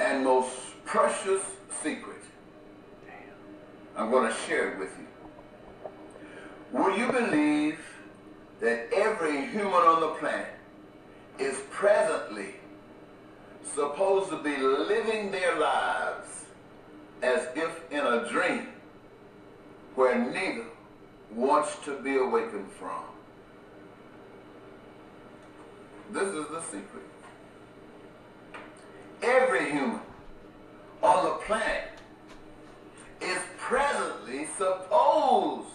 and most precious secret. I'm going to share it with you. Will you believe that every human on the planet is presently supposed to be living their lives as if in a dream where neither wants to be awakened from? This is the secret. Every human on the planet is presently supposed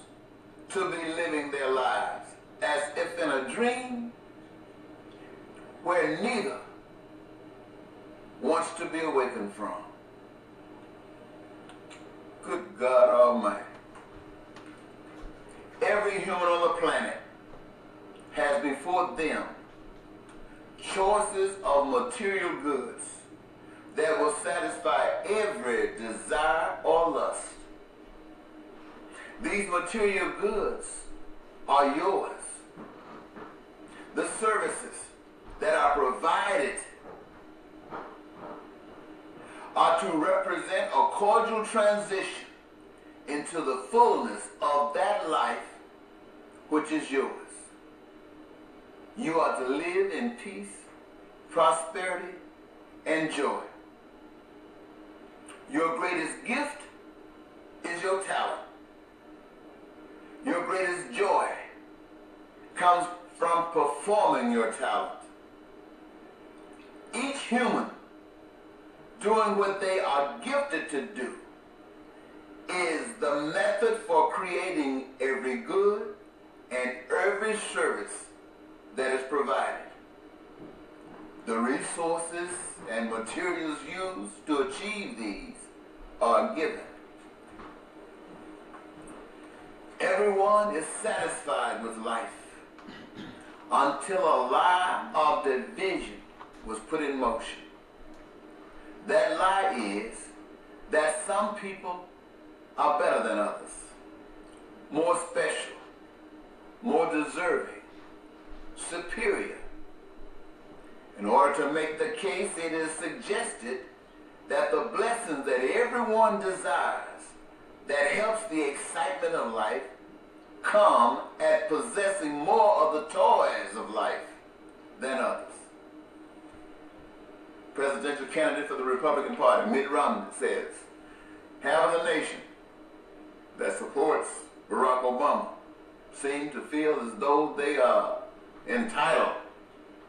to be living their lives as if in a dream where neither wants to be awakened from. Good God Almighty. Every human on the planet has before them choices of material goods that will satisfy every desire or lust. These material goods are yours. The services that are provided are to represent a cordial transition into the fullness of that life which is yours. You are to live in peace, prosperity, and joy. Your greatest gift is your talent. Your greatest joy comes from performing your talent. Each human doing what they are gifted to do is the method for creating every good and every service that is provided. The resources and materials used to achieve these are given. Everyone is satisfied with life until a lie of division was put in motion. That lie is that some people are better than others, more special, more deserving, superior. In order to make the case, it is suggested that the blessings that everyone desires that helps the excitement of life come at possessing more of the toys of life than others. Presidential candidate for the Republican Party, Mitt Romney, says, half of the nation that supports Barack Obama seem to feel as though they are entitled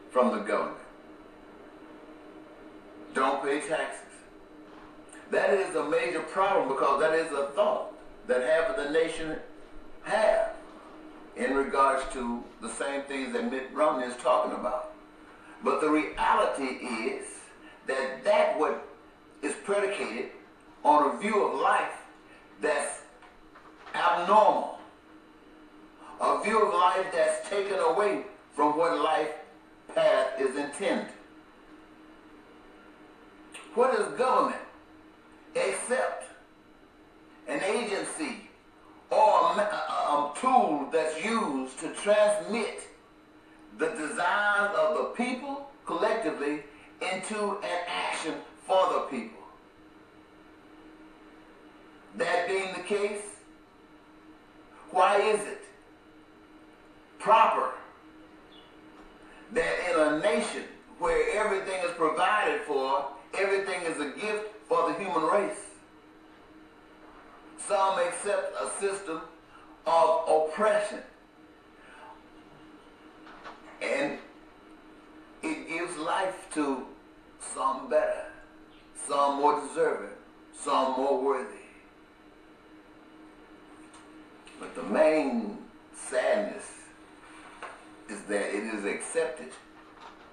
from the government. Don't pay taxes. That is a major problem because that is a thought that half of the nation have in regards to the same things that Mitt Romney is talking about. But the reality is that what is predicated on a view of life that's abnormal, a view of life that's taken away from what life path is intended. What is government except an agency or a tool that's used to transmit the desires of the people collectively into an action for the people? That being the case, why is it proper that in a nation where everything is provided for, everything is a gift for the human race, some accept a system of oppression, and it gives life to some better, some more deserving, some more worthy? But the main sadness is that it is accepted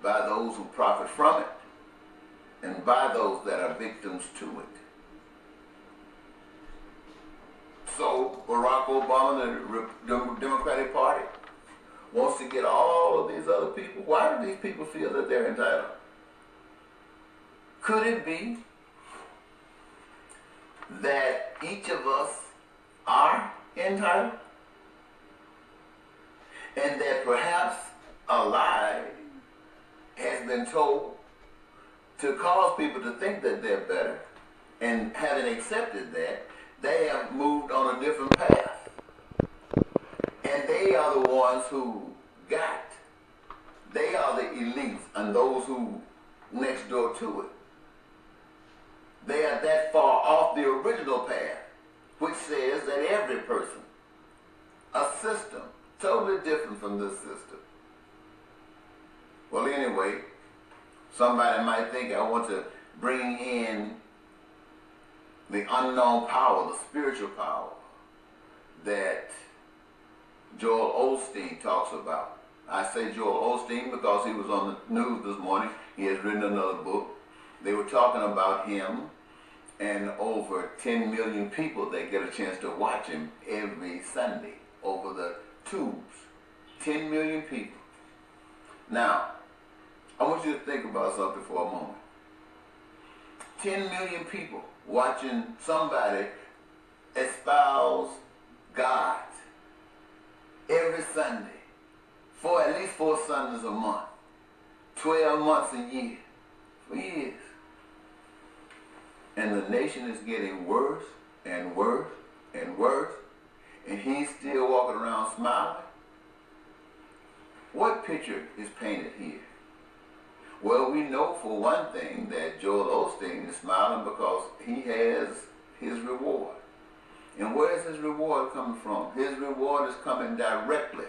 by those who profit from it and by those that are victims to it. So Barack Obama, the Democratic Party, wants to get all of these other people. Why do these people feel that they're entitled? Could it be that each of us are entitled? And that perhaps a lie has been told to cause people to think that they're accepted that, they have moved on a different path. And they are the ones who got. They are the elites and those who next door to it. They are that far off the original path, which says that every person, a system, totally different from this system. Well, anyway, somebody might think I want to bring in the unknown power, the spiritual power that Joel Osteen talks about. I say Joel Osteen because he was on the news this morning. He has written another book. They were talking about him and over 10 million people that get a chance to watch him every Sunday over the tubes. 10 million people. Now, I want you to think about something for a moment. 10 million people watching somebody espouse God every Sunday for at least 4 Sundays a month, 12 months a year, for years. And the nation is getting worse and worse and worse, and he's still walking around smiling. What picture is painted here? Well, we know for one thing that Joel Osteen is smiling because he has his reward. And where is his reward coming from? His reward is coming directly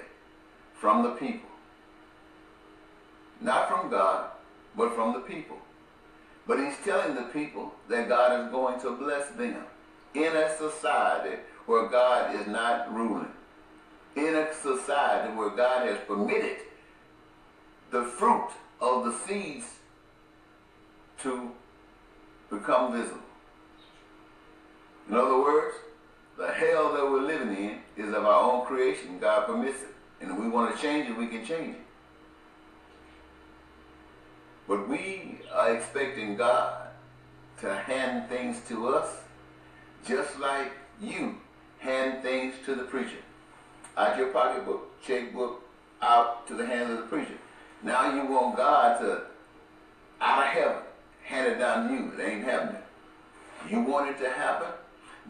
from the people. Not from God, but from the people. But he's telling the people that God is going to bless them in a society where God is not ruling. In a society where God has permitted the fruit of the seeds to become visible. In other words, the hell that we're living in is of our own creation. God permits it. And if we want to change it, we can change it. But we are expecting God to hand things to us just like you hand things to the preacher. Out your pocketbook, checkbook, out to the hands of the preacher. Now you want God to, out of heaven, hand it down to you. It ain't happening. You want it to happen?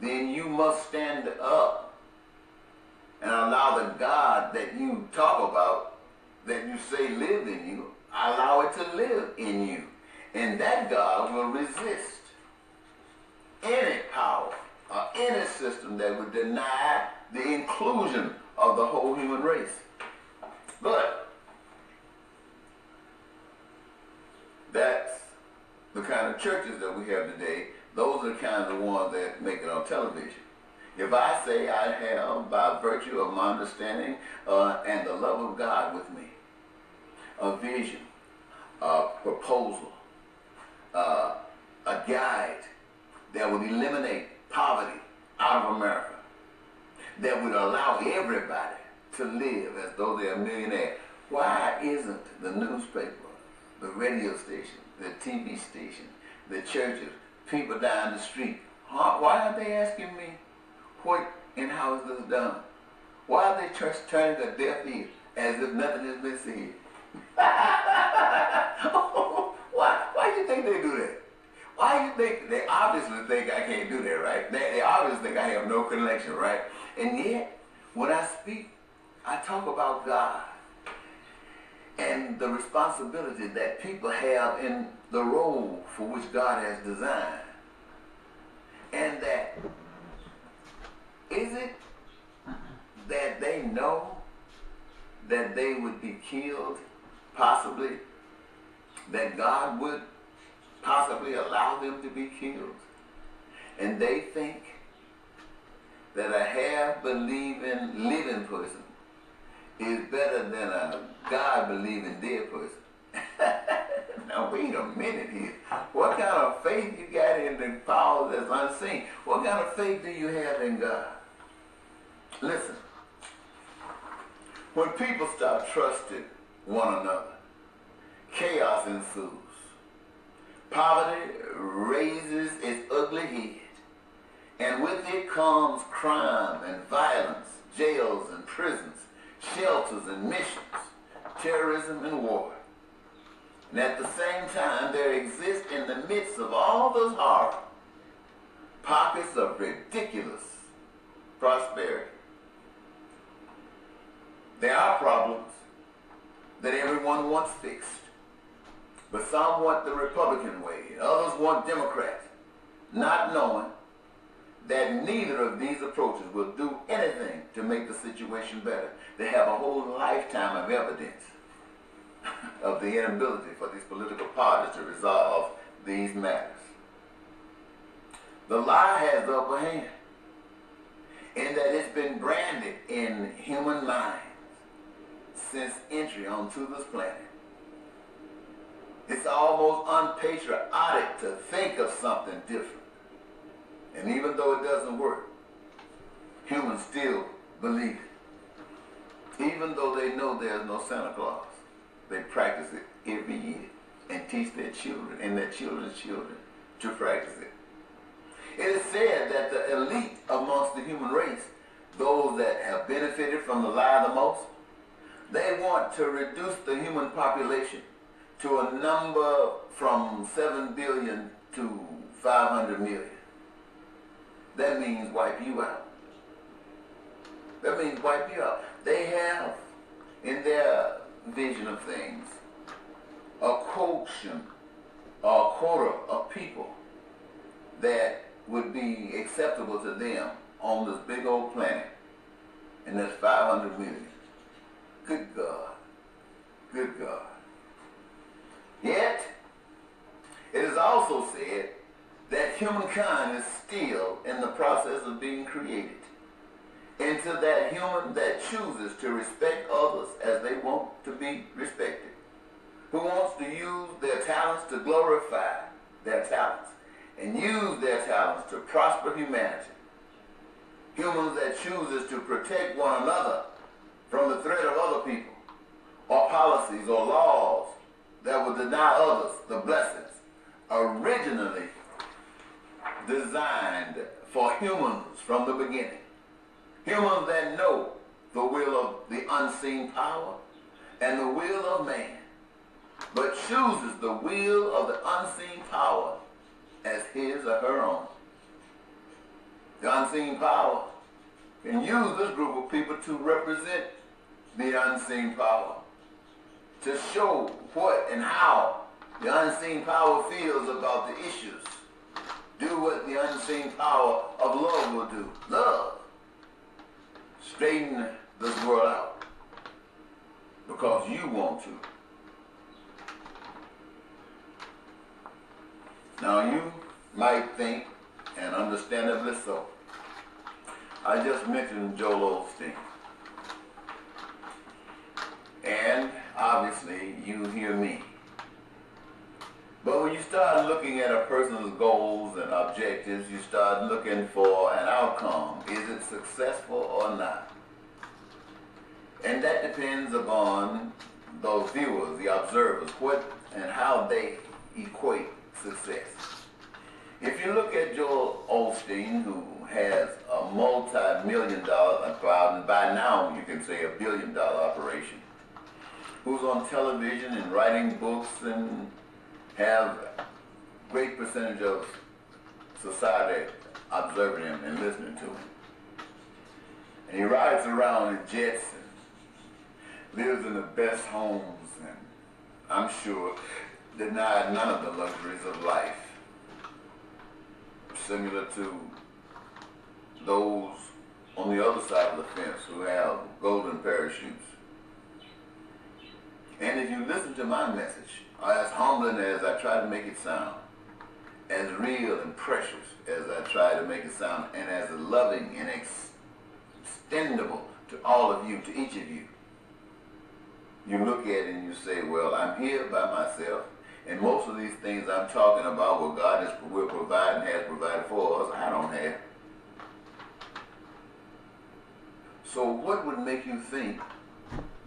Then you must stand up and allow the God that you talk about, that you say lives in you, allow it to live in you. And that God will resist any power or any system that would deny the inclusion of the whole human race. But that's the kind of churches that we have today. Those are the kind of the ones that make it on television. If I say I have, by virtue of my understanding and the love of God with me, a vision, a proposal, a guide that would eliminate poverty out of America, that would allow everybody to live as though they're a millionaire. Why isn't the newspaper, the radio station, the TV station, the churches, people down the street, why are they asking me what and how is this done? Why are they turning a deaf ear as if nothing has been said? Why do you think they do that? Why do you think? They obviously think I can't do that, right? They obviously think I have no connection, right? And yet, when I speak, I talk about God and the responsibility that people have in the role for which God has designed. And that, is it that they know that they would be killed, possibly, that God would possibly allow them to be killed? And they think that a half-believing living person is better than a God-believing dead person. Now wait a minute here. What kind of faith you got in the power that's unseen? What kind of faith do you have in God? Listen, when people start trusting one another, chaos ensues. Poverty raises its ugly head, and with it comes crime and violence, jails and prisons, shelters and missions, terrorism and war. And at the same time, there exists in the midst of all this horror, pockets of ridiculous prosperity. There are problems that everyone wants fixed, but some want the Republican way, and others want Democrat, not knowing that neither of these approaches will do anything to make the situation better. They have a whole lifetime of evidence of the inability for these political parties to resolve these matters. The lie has the upper hand in that it's been branded in human minds since entry onto this planet. It's almost unpatriotic to think of something different. And even though it doesn't work, humans still believe it. Even though they know there's no Santa Claus, they practice it every year and teach their children and their children's children to practice it. It is said that the elite amongst the human race, those that have benefited from the lie the most, they want to reduce the human population to a number from 7 billion to 500 million. That means wipe you out. That means wipe you out. They have in their vision of things a quotient or a quota of people that would be acceptable to them on this big old planet, and that's 500 million. Good God. Good God. Yet, it is also said that humankind is still in the process of being created into that human that chooses to respect others as they want to be respected, who wants to use their talents to glorify their talents and use their talents to prosper humanity. Humans that chooses to protect one another from the threat of other people or policies or laws that will deny others the blessings originally designed for humans from the beginning. Humans that know the will of the unseen power and the will of man, but chooses the will of the unseen power as his or her own. The unseen power can use this group of people to represent the unseen power, to show what and how the unseen power feels about the issues. Do what the unseen power of love will do. Love. Straighten this world out because you want to. Now you might think, and understandably so, I just mentioned Joel Osteen. And obviously you hear me. But when you start looking at a person's goals and objectives, you start looking for an outcome. Is it successful or not? And that depends upon those viewers, the observers, what and how they equate success. If you look at Joel Osteen, who has a multi-million-dollar, by now you can say $1 billion operation, who's on television and writing books and have great percentage of society observing him and listening to him. And he rides around in jets and lives in the best homes and, I'm sure, denied none of the luxuries of life, similar to those on the other side of the fence who have golden parachutes. And if you listen to my message, as humbling as I try to make it sound, as real and precious as I try to make it sound, and as loving and extendable to all of you, to each of you, you look at it and you say, well, I'm here by myself, and most of these things I'm talking about, what God will provide and has provided for us, I don't have. So what would make you think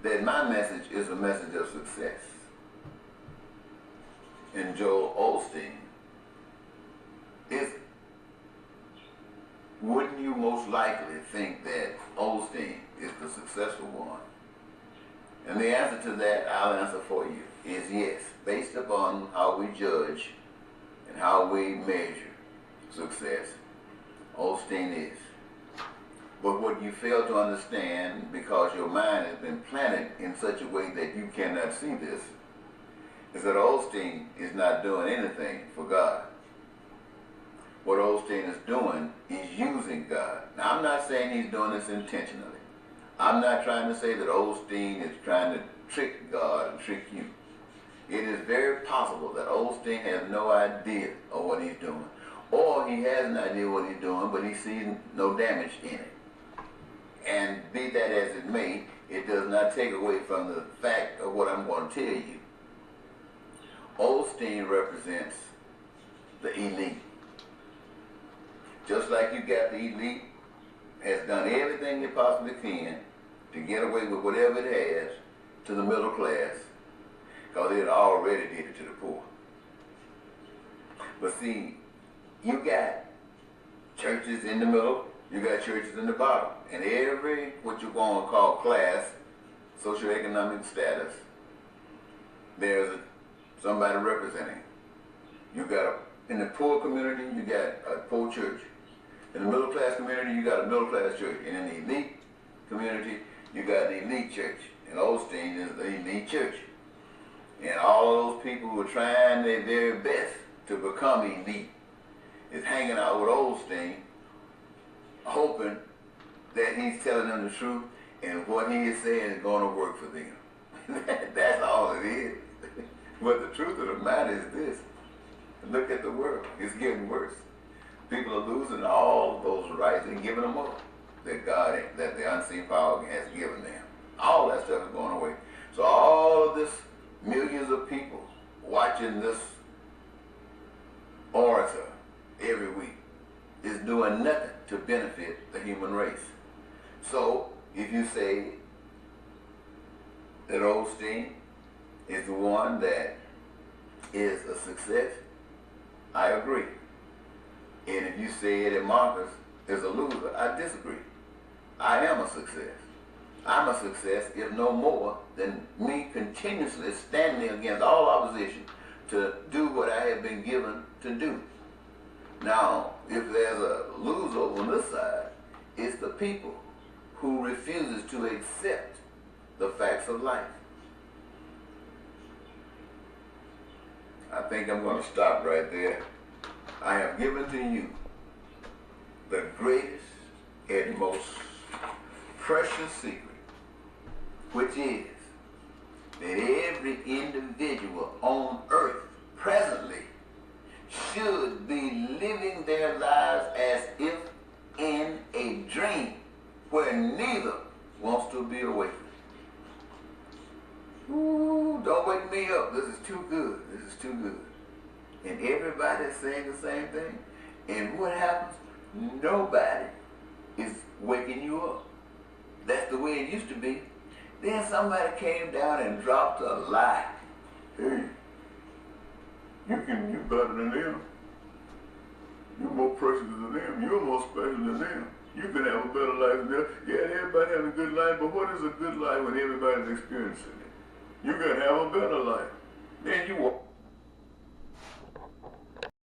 that my message is a message of success? And Joel Osteen is. Wouldn't you most likely think that Osteen is the successful one? And the answer to that, I'll answer for you, is yes, based upon how we judge and how we measure success. Osteen is. But what you fail to understand, because your mind has been planted in such a way that you cannot see this, is that Osteen is not doing anything for God. What Osteen is doing is using God. Now, I'm not saying he's doing this intentionally. I'm not trying to say that Osteen is trying to trick God and trick you. It is very possible that Osteen has no idea of what he's doing. Or he has an idea what he's doing, but he sees no damage in it. And be that as it may, it does not take away from the fact of what I'm going to tell you. Osteen represents the elite. Just like you got the elite, has done everything it possibly can to get away with whatever it has to the middle class, because it already did it to the poor. But see, you got churches in the middle, you got churches in the bottom, and every, what you're going to call class, socioeconomic status, there's somebody representing. You got in the poor community, you got a poor church. In the middle class community, you got a middle class church. And in the elite community, you got the elite church. And Osteen is the elite church. And all of those people who are trying their very best to become elite is hanging out with Osteen, hoping that he's telling them the truth and what he is saying is going to work for them. That's all it is. But the truth of the matter is this. Look at the world. It's getting worse. People are losing all of those rights and giving them up that God, that the unseen power has given them. All that stuff is going away. So all of this, millions of people watching this orator every week is doing nothing to benefit the human race. So if you say that Osteen is the one that is a success, I agree. And if you say that Marcus is a loser, I disagree. I am a success. I'm a success, if no more, than me continuously standing against all opposition to do what I have been given to do. Now, if there's a loser on this side, it's the people who refuses to accept the facts of life. I think I'm going to stop right there. I have given to you the greatest and most precious secret, which is that every individual on earth presently should be living their lives as if in a dream where neither wants to be awake. Ooh, don't wake me up. This is too good. This is too good. And everybody's saying the same thing. And what happens? Nobody is waking you up. That's the way it used to be. Then somebody came down and dropped a lie. Hey, you're better than them. You're more precious than them. You're more special than them. You can have a better life than them. Yeah, everybody has a good life, but what is a good life when everybody's experiencing it? You can have a better life. Then you walk.